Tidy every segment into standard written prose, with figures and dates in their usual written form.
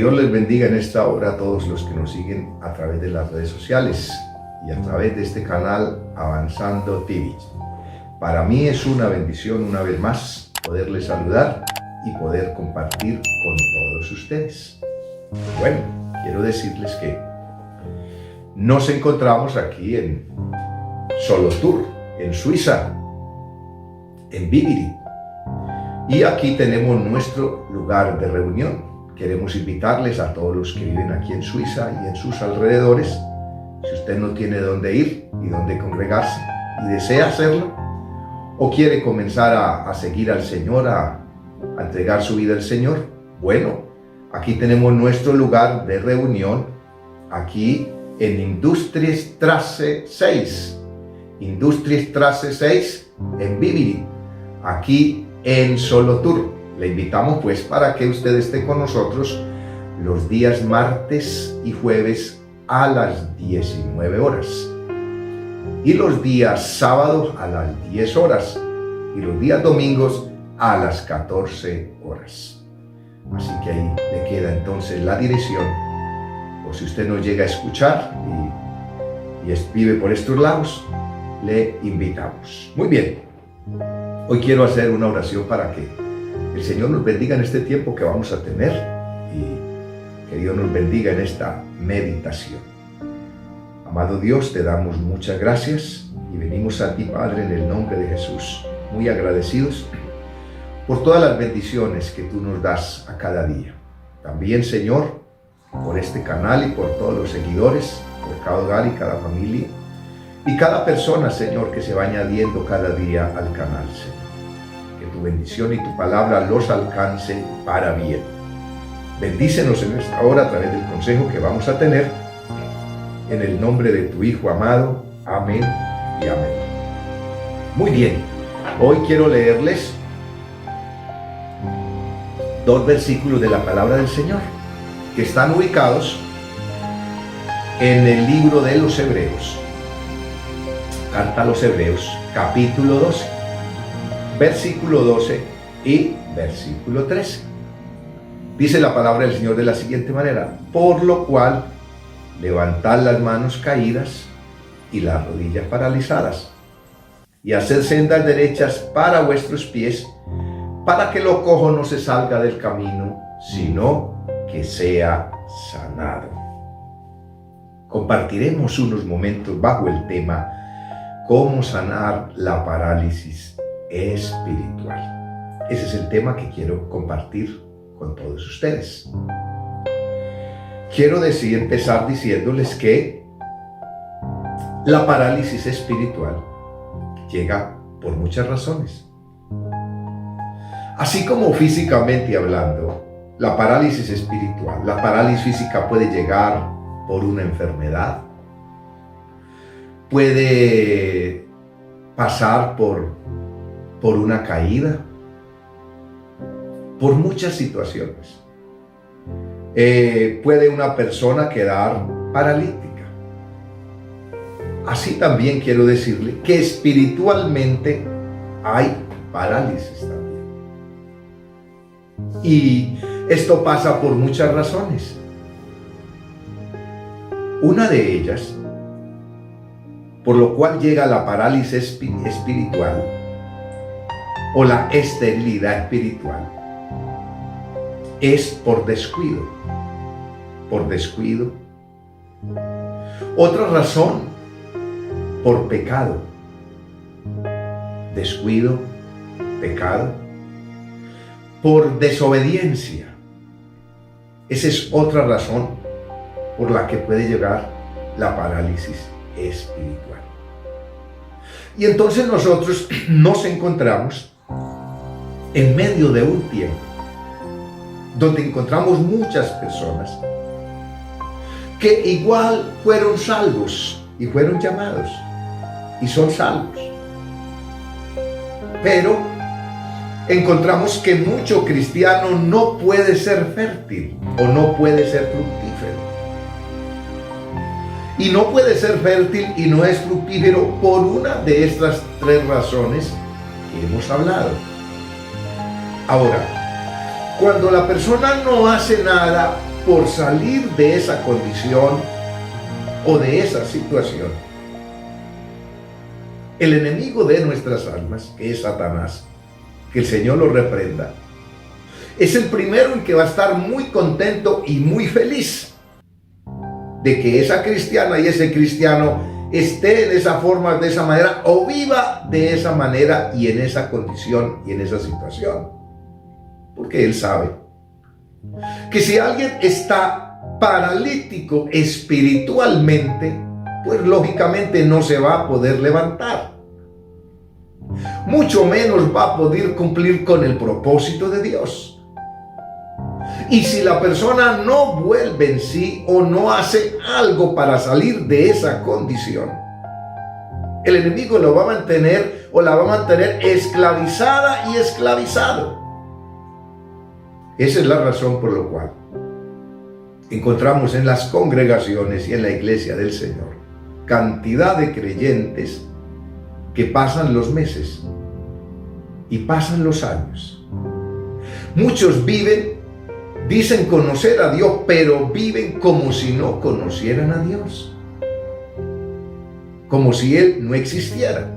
Dios les bendiga en esta hora a todos los que nos siguen a través de las redes sociales y a través de este canal Avanzando TV. Para mí es una bendición una vez más poderles saludar y poder compartir con todos ustedes. Bueno, quiero decirles que nos encontramos aquí en Solothurn, en Suiza, en Vivirí. Y aquí tenemos nuestro lugar de reunión. Queremos invitarles a todos los que viven aquí en Suiza y en sus alrededores. Si usted no tiene dónde ir y dónde congregarse y desea hacerlo, o quiere comenzar a seguir al Señor, a entregar su vida al Señor, bueno, aquí tenemos nuestro lugar de reunión, aquí en Industriestraße 6. Industriestraße 6 en Vivirí, aquí en Solothurn. Le invitamos pues para que usted esté con nosotros los días martes y jueves a las 19 horas y los días sábados a las 10 horas y los días domingos a las 14 horas. Así que ahí le queda entonces la dirección, o si usted nos llega a escuchar y vive por estos lados, le invitamos. Muy bien, hoy quiero hacer una oración para que el Señor nos bendiga en este tiempo que vamos a tener y que Dios nos bendiga en esta meditación. Amado Dios, te damos muchas gracias y venimos a ti, Padre, en el nombre de Jesús, muy agradecidos por todas las bendiciones que tú nos das a cada día. También, Señor, por este canal y por todos los seguidores, por cada hogar y cada familia y cada persona, Señor, que se va añadiendo cada día al canal, Señor. Que tu bendición y tu palabra los alcance para bien. Bendícenos en esta hora a través del consejo que vamos a tener. En el nombre de tu Hijo amado. Amén y amén. Muy bien. Hoy quiero leerles 2 versículos de la palabra del Señor que están ubicados en el libro de los Hebreos. Carta a los Hebreos, capítulo 12. Versículo 12 y versículo 13. Dice la palabra del Señor de la siguiente manera: por lo cual, levantad las manos caídas y las rodillas paralizadas, y haced sendas derechas para vuestros pies, para que lo cojo no se salga del camino, sino que sea sanado. Compartiremos unos momentos bajo el tema ¿cómo sanar la parálisis espiritual? Ese es el tema que quiero compartir con todos ustedes. Quiero empezar diciéndoles que la parálisis espiritual llega por muchas razones. Así como físicamente hablando, la parálisis espiritual, la parálisis física puede llegar por una enfermedad, puede pasar por una caída, por muchas situaciones. Puede una persona quedar paralítica. Así también quiero decirle que espiritualmente hay parálisis también. Y esto pasa por muchas razones. Una de ellas, por lo cual llega la parálisis espiritual o la esterilidad espiritual, es por descuido. Por descuido. Otra razón, por pecado. Descuido, pecado. Por desobediencia. Esa es otra razón por la que puede llegar la parálisis espiritual. Y entonces nosotros nos encontramos en medio de un tiempo donde encontramos muchas personas que igual fueron salvos y fueron llamados y son salvos, pero encontramos que mucho cristiano no puede ser fértil o no puede ser fructífero. Y no puede ser fértil y no es fructífero por una de estas 3 razones que hemos hablado. Ahora, cuando la persona no hace nada por salir de esa condición o de esa situación. El enemigo de nuestras almas, que es Satanás, que el Señor lo reprenda, es el primero en que va a estar muy contento y muy feliz de que esa cristiana y ese cristiano esté en esa forma, de esa manera, o viva de esa manera y en esa condición y en esa situación. Porque él sabe que si alguien está paralítico espiritualmente, pues lógicamente no se va a poder levantar. Mucho menos va a poder cumplir con el propósito de Dios. Y si la persona no vuelve en sí o no hace algo para salir de esa condición, el enemigo lo va a mantener o la va a mantener esclavizada y esclavizado. Esa es la razón por la cual encontramos en las congregaciones y en la iglesia del Señor cantidad de creyentes que pasan los meses y pasan los años. Muchos dicen conocer a Dios, pero viven como si no conocieran a Dios, como si Él no existiera.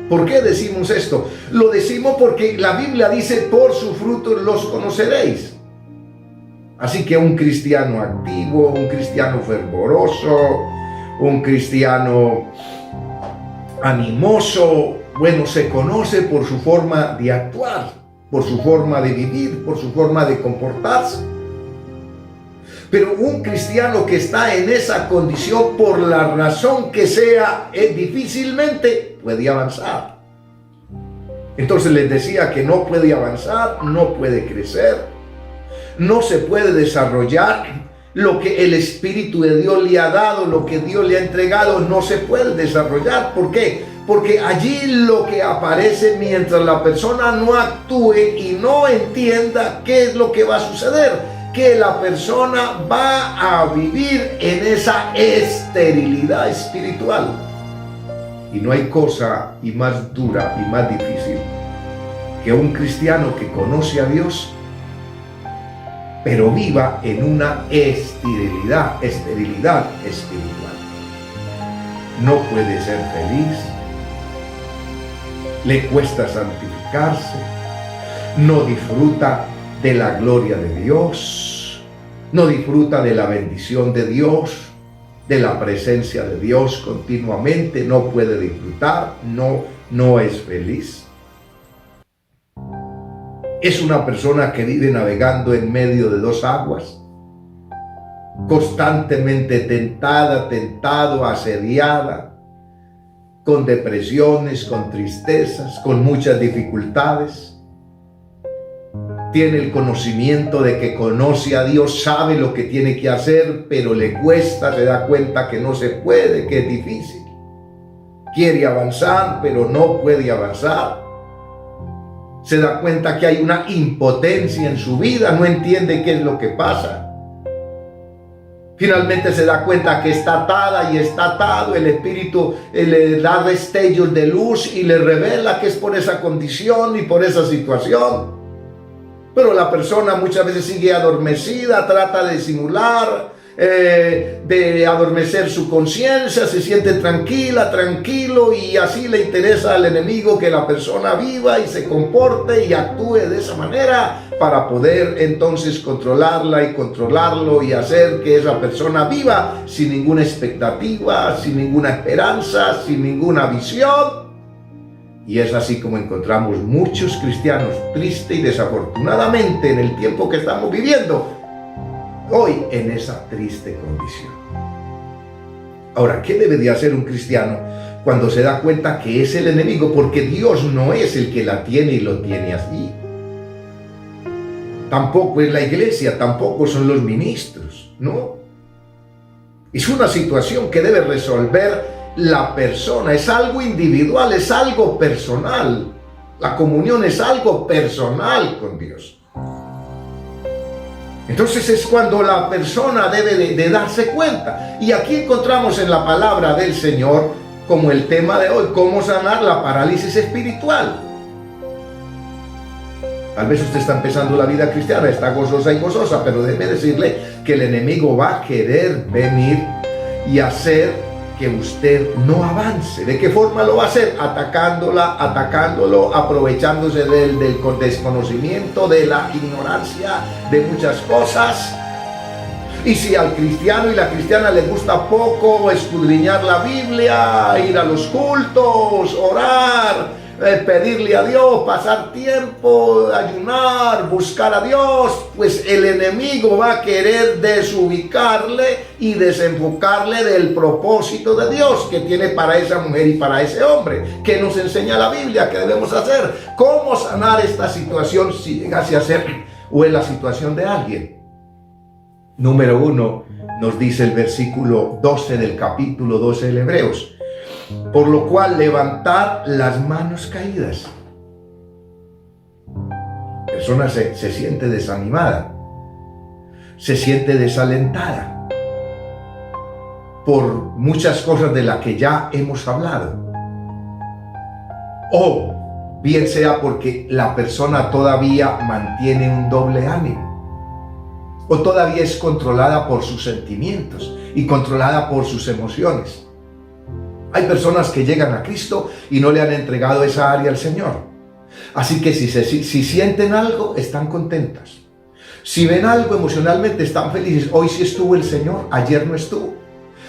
¿Por qué decimos esto? Lo decimos porque la Biblia dice: por sus frutos los conoceréis. Así que un cristiano activo, un cristiano fervoroso, un cristiano animoso, bueno, se conoce por su forma de actuar, por su forma de vivir, por su forma de comportarse. Pero un cristiano que está en esa condición, por la razón que sea, difícilmente puede avanzar. Entonces les decía que no puede avanzar, no puede crecer, no se puede desarrollar. Lo que el Espíritu de Dios le ha dado, lo que Dios le ha entregado, no se puede desarrollar. ¿Por qué? Porque allí lo que aparece, mientras la persona no actúe y no entienda qué es lo que va a suceder, que la persona va a vivir en esa esterilidad espiritual. Y no hay cosa y más dura y más difícil que un cristiano que conoce a Dios, pero viva en una esterilidad espiritual. No puede ser feliz, le cuesta santificarse, no disfruta de la gloria de Dios, no disfruta de la bendición de Dios, de la presencia de Dios continuamente, no puede disfrutar, no es feliz. Es una persona que vive navegando en medio de dos aguas, constantemente tentado, asediada, con depresiones, con tristezas, con muchas dificultades. Tiene el conocimiento de que conoce a Dios, sabe lo que tiene que hacer, pero le cuesta, se da cuenta que no se puede, que es difícil. Quiere avanzar, pero no puede avanzar. Se da cuenta que hay una impotencia en su vida, no entiende qué es lo que pasa. Finalmente se da cuenta que está atada y está atado. El Espíritu le da destellos de luz y le revela que es por esa condición y por esa situación. Pero la persona muchas veces sigue adormecida, trata de disimular, de adormecer su conciencia, se siente tranquilo, y así le interesa al enemigo que la persona viva y se comporte y actúe de esa manera para poder entonces controlarla y controlarlo y hacer que esa persona viva sin ninguna expectativa, sin ninguna esperanza, sin ninguna visión. Y es así como encontramos muchos cristianos tristes y desafortunadamente en el tiempo que estamos viviendo hoy en esa triste condición. Ahora, ¿qué debe de hacer un cristiano cuando se da cuenta que es el enemigo? Porque Dios no es el que la tiene y lo tiene así. Tampoco es la iglesia, tampoco son los ministros, ¿no? Es una situación que debe resolver la persona, es algo individual, es algo personal. La comunión es algo personal con Dios. Entonces es cuando la persona debe de darse cuenta. Y aquí encontramos en la palabra del Señor, como el tema de hoy, cómo sanar la parálisis espiritual. Tal vez usted está empezando la vida cristiana, está gozosa y gozosa, pero déjeme decirle que el enemigo va a querer venir y hacer que usted no avance. ¿De qué forma lo va a hacer? Atacándolo, aprovechándose del desconocimiento, de la ignorancia, de muchas cosas. Y si al cristiano y la cristiana les gusta poco escudriñar la Biblia, ir a los cultos, orar, pedirle a Dios, pasar tiempo, ayunar, buscar a Dios, pues el enemigo va a querer desubicarle y desenfocarle del propósito de Dios que tiene para esa mujer y para ese hombre. ¿Qué nos enseña la Biblia? ¿Qué debemos hacer? ¿Cómo sanar esta situación si llegase a ser o en la situación de alguien? Número 1, nos dice el versículo 12 del capítulo 12 del Hebreos. Por lo cual levantar las manos caídas. La persona se siente desanimada, se siente desalentada por muchas cosas de las que ya hemos hablado. O bien sea porque la persona todavía mantiene un doble ánimo, o todavía es controlada por sus sentimientos y controlada por sus emociones. Hay personas que llegan a Cristo y no le han entregado esa área al Señor. Así que si sienten algo, están contentas. Si ven algo emocionalmente, están felices. Hoy sí estuvo el Señor, ayer no estuvo.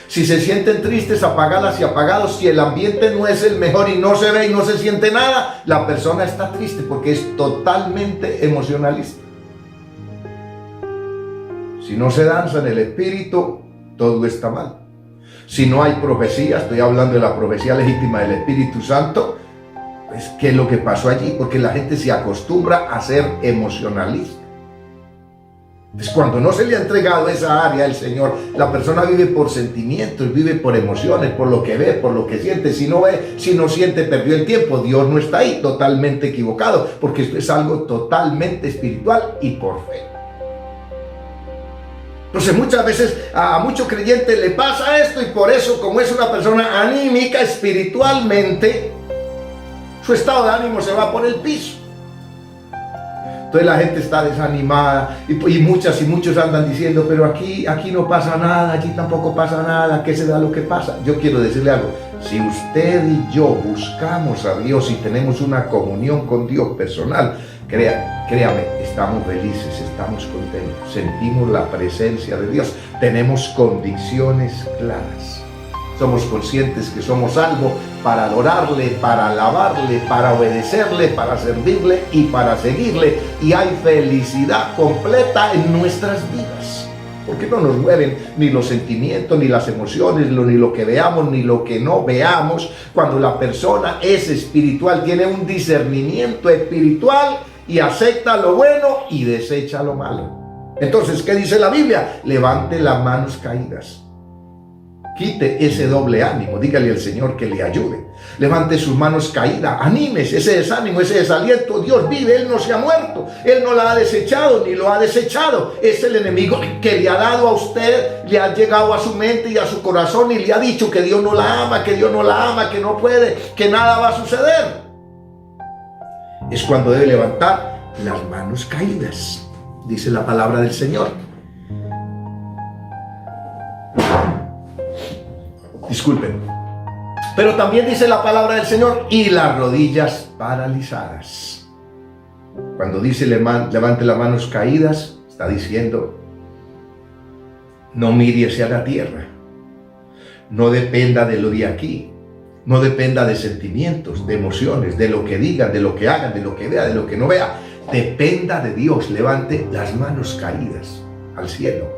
Si se sienten tristes, apagadas y apagados, si el ambiente no es el mejor y no se ve y no se siente nada, la persona está triste porque es totalmente emocionalista. Si no se danza en el espíritu, todo está mal. Si no hay profecía, estoy hablando de la profecía legítima del Espíritu Santo, pues ¿qué es lo que pasó allí? Porque la gente se acostumbra a ser emocionalista. Entonces, cuando no se le ha entregado esa área al Señor, la persona vive por sentimientos, vive por emociones, por lo que ve, por lo que siente. Si no ve, si no siente, perdió el tiempo. Dios no está ahí, totalmente equivocado, porque esto es algo totalmente espiritual y por fe. Entonces muchas veces a muchos creyentes le pasa esto y por eso, como es una persona anímica espiritualmente, su estado de ánimo se va por el piso. Entonces la gente está desanimada y muchos andan diciendo, pero aquí no pasa nada, aquí tampoco pasa nada, ¿qué se da lo que pasa? Yo quiero decirle algo, si usted y yo buscamos a Dios y tenemos una comunión con Dios personal, créame, estamos felices, estamos contentos, sentimos la presencia de Dios, tenemos convicciones claras. Somos conscientes que somos algo para adorarle, para alabarle, para obedecerle, para servirle y para seguirle. Y hay felicidad completa en nuestras vidas. Porque no nos mueven ni los sentimientos, ni las emociones, ni lo que veamos, ni lo que no veamos. Cuando la persona es espiritual, tiene un discernimiento espiritual y acepta lo bueno y desecha lo malo. Entonces, ¿qué dice la Biblia? Levante las manos caídas. Quite ese doble ánimo, dígale al Señor que le ayude. Levante sus manos caídas, anímese, ese desánimo, ese desaliento. Dios vive, Él no se ha muerto, Él no la ha desechado ni lo ha desechado. Es el enemigo que le ha dado a usted, le ha llegado a su mente y a su corazón y le ha dicho que Dios no la ama, que Dios no la ama, que no puede, que nada va a suceder. Es cuando debe levantar las manos caídas, dice la palabra del Señor. Disculpen. Pero también dice la palabra del Señor, y las rodillas paralizadas. Cuando dice levante las manos caídas, está diciendo, no mire hacia la tierra. No dependa de lo de aquí. No dependa de sentimientos, de emociones, de lo que digan, de lo que hagan, de lo que vea, de lo que no vea. Dependa de Dios. Levante las manos caídas al cielo.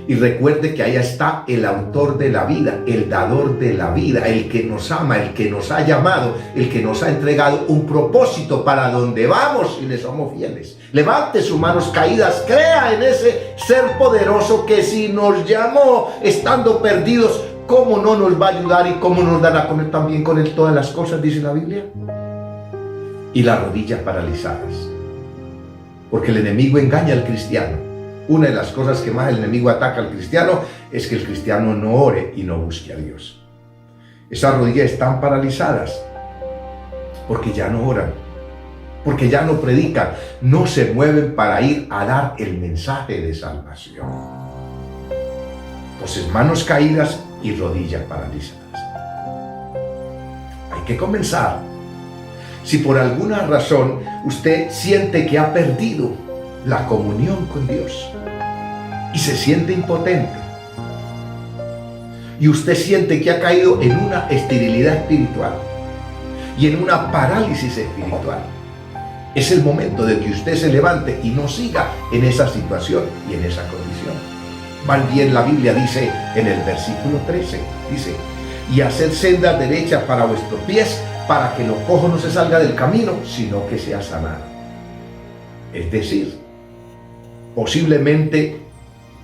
Y recuerde que allá está el autor de la vida, el dador de la vida, el que nos ama, el que nos ha llamado, el que nos ha entregado un propósito para donde vamos y le somos fieles. Levante sus manos caídas, crea en ese ser poderoso que si nos llamó estando perdidos, ¿cómo no nos va a ayudar y cómo nos dará con él también con él todas las cosas, dice la Biblia? Y las rodillas paralizadas. Porque el enemigo engaña al cristiano. Una de las cosas que más el enemigo ataca al cristiano es que el cristiano no ore y no busque a Dios. Esas rodillas están paralizadas porque ya no oran, porque ya no predican, no se mueven para ir a dar el mensaje de salvación. Entonces, manos caídas y rodillas paralizadas. Hay que comenzar. Si por alguna razón usted siente que ha perdido la comunión con Dios y se siente impotente, y usted siente que ha caído en una esterilidad espiritual y en una parálisis espiritual, es el momento de que usted se levante y no siga en esa situación y en esa condición. Más bien la Biblia dice en el versículo 13, dice: y hacer sendas derechas para vuestros pies, para que lo cojo no se salga del camino, sino que sea sanado. Es decir, posiblemente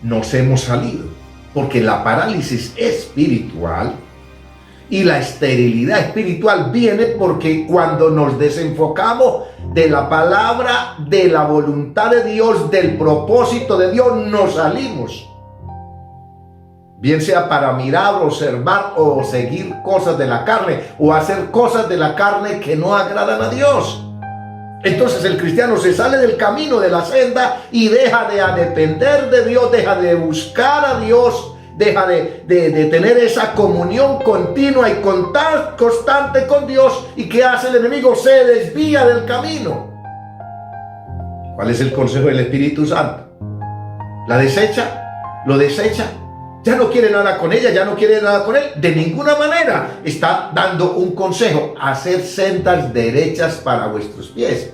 nos hemos salido, porque la parálisis espiritual y la esterilidad espiritual viene porque cuando nos desenfocamos de la palabra, de la voluntad de Dios, del propósito de Dios, nos salimos. Bien sea para mirar, observar o seguir cosas de la carne, o hacer cosas de la carne que no agradan a Dios. Entonces el cristiano se sale del camino, de la senda, y deja de depender de Dios, deja de buscar a Dios, deja de tener esa comunión continua y constante con Dios. ¿Y qué hace el enemigo? Se desvía del camino. ¿Cuál es el consejo del Espíritu Santo? ¿La desecha? ¿Lo desecha? Ya no quiere nada con ella, ya no quiere nada con él. De ninguna manera. Está dando un consejo: hacer sendas derechas para vuestros pies.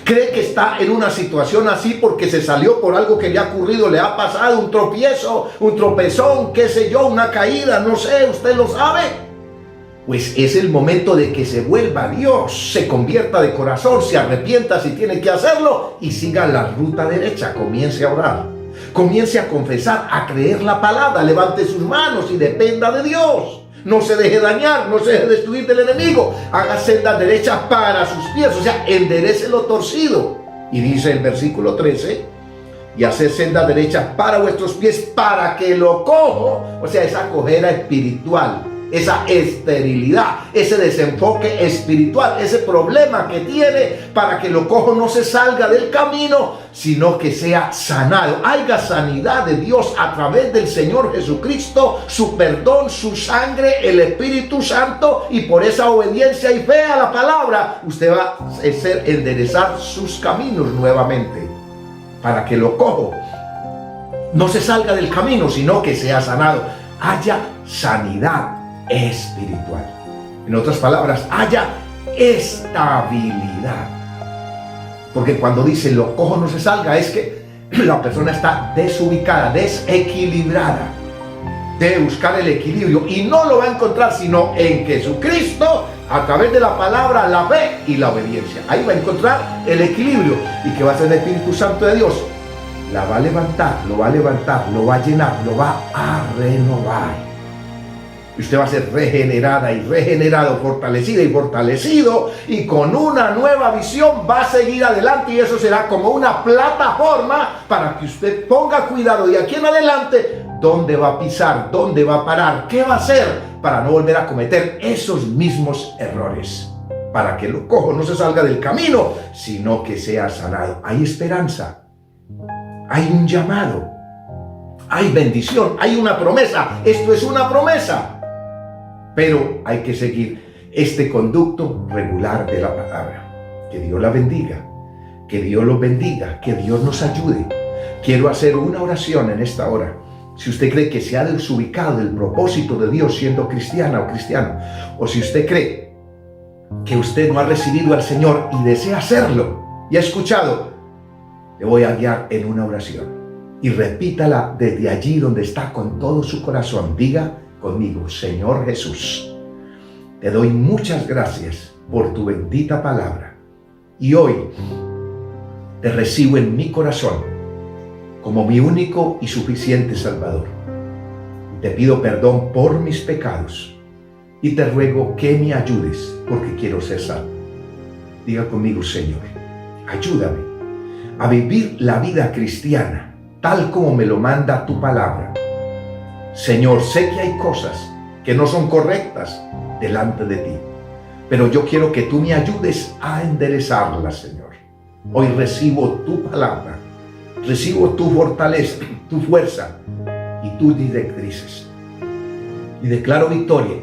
Cree que está en una situación así porque se salió por algo que le ha ocurrido, le ha pasado un tropiezo, un tropezón, qué sé yo, una caída, no sé, usted lo sabe. Pues es el momento de que se vuelva a Dios, se convierta de corazón, se arrepienta si tiene que hacerlo y siga la ruta derecha. Comience a orar, comience a confesar, a creer la palabra, levante sus manos y dependa de Dios. No se deje dañar, no se deje destruir del enemigo. Haga sendas derechas para sus pies, o sea, enderece lo torcido. Y dice el versículo 13: y hacer sendas derechas para vuestros pies, para que lo cojo, o sea, esa cojera espiritual, esa esterilidad, ese desenfoque espiritual, ese problema que tiene, para que lo cojo no se salga del camino, sino que sea sanado. Haya sanidad de Dios a través del Señor Jesucristo, su perdón, su sangre, el Espíritu Santo, y por esa obediencia y fe a la palabra, usted va a enderezar sus caminos nuevamente, para que lo cojo no se salga del camino, sino que sea sanado. Haya sanidad espiritual. En otras palabras, haya estabilidad. Porque cuando dice lo cojo no se salga, es que la persona está desubicada, desequilibrada. Debe buscar el equilibrio y no lo va a encontrar sino en Jesucristo, a través de la palabra, la fe y la obediencia. Ahí va a encontrar el equilibrio. ¿Y qué va a hacer el Espíritu Santo de Dios? La va a levantar, lo va a levantar, lo va a llenar, lo va a renovar. Y usted va a ser regenerada y regenerado, fortalecida y fortalecido, y con una nueva visión va a seguir adelante, y eso será como una plataforma para que usted ponga cuidado de aquí en adelante dónde va a pisar, dónde va a parar, qué va a hacer para no volver a cometer esos mismos errores, para que lo cojo no se salga del camino, sino que sea sanado. Hay esperanza, hay un llamado, hay bendición, hay una promesa. Esto es una promesa. Pero hay que seguir este conducto regular de la palabra. Que Dios la bendiga, que Dios los bendiga, que Dios nos ayude. Quiero hacer una oración en esta hora. Si usted cree que se ha desubicado del propósito de Dios siendo cristiana o cristiano, o si usted cree que usted no ha recibido al Señor y desea hacerlo y ha escuchado, le voy a guiar en una oración. Y repítala desde allí donde está con todo su corazón. Diga conmigo: Señor Jesús, te doy muchas gracias por tu bendita palabra, y hoy te recibo en mi corazón como mi único y suficiente Salvador. Te pido perdón por mis pecados y te ruego que me ayudes, porque quiero ser salvo. Diga conmigo: Señor, ayúdame a vivir la vida cristiana tal como me lo manda tu palabra. Señor, sé que hay cosas que no son correctas delante de ti, pero yo quiero que tú me ayudes a enderezarla, Señor. Hoy recibo tu palabra, recibo tu fortaleza, tu fuerza y tus directrices. Y declaro victoria,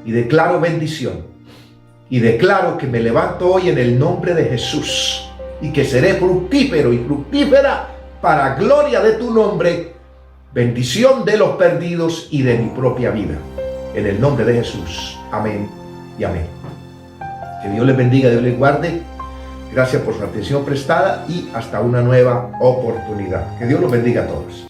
y declaro bendición, y declaro que me levanto hoy en el nombre de Jesús, y que seré fructífero y fructífera para gloria de tu nombre, bendición de los perdidos y de mi propia vida. En el nombre de Jesús. Amén y amén. Que Dios les bendiga, Dios les guarde. Gracias por su atención prestada y hasta una nueva oportunidad. Que Dios los bendiga a todos.